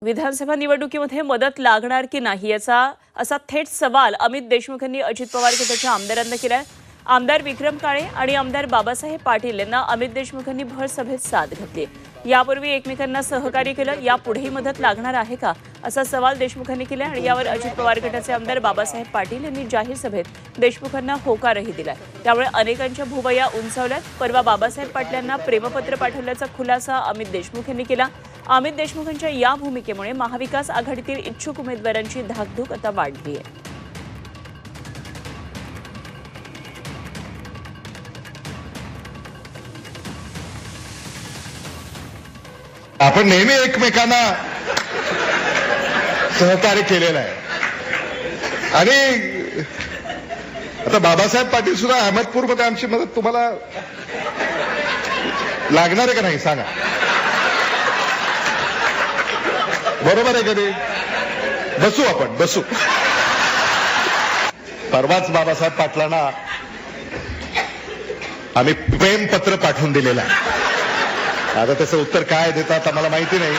विधानसभा निवडणुकीमध्ये मदत लागणार की नाही असा थेट सवाल अमित देशमुख यांनी अजित पवार गटाच्या आमदारांना केलाय। आमदार विक्रम काळे आणि आमदार बाबासाहेब पाटील यांना अमित देशमुख यांनी भर सभेत साथ घातली। यापूर्वी एकमेकांना सहकार्य केलं, यापुढेही मदत लागणार आहे का असा सवाल देशमुखांनी केला आणि यावर अजित पवार गटाचे आमदार बाबासाहेब पाटील यांनी जाहीर सभेत देशमुखांना होकारही दिलाय। त्यामुळे अनेकांच्या भुवया उंचावल्यात। परवा बाबासाहेब पाटलांना प्रेमपत्र पाठवल्याचा खुलासा अमित देशमुख यांनी केला। अमित देशमुखांच्या या भूमिकेमुळे महाविकास आघाडीतील इच्छुक उमेदवारांची धाकधूक आता वाढली आहे। आपण नेहमी एकमेकांना सहकार्य केलेलं आहे आणि आता बाबासाहेब पाटील सुद्धा अहमदपूरमध्ये आमची मदत तुम्हाला लागणार आहे का नाही सांगा, बरोबर आहे कधी? बसू आपण बसू। परवाच बाबासाहेब पाटलांना आम्ही प्रेमपत्र पाठवून दिलेलं आहे। आता त्याचं उत्तर काय देतात आम्हाला माहिती नाही।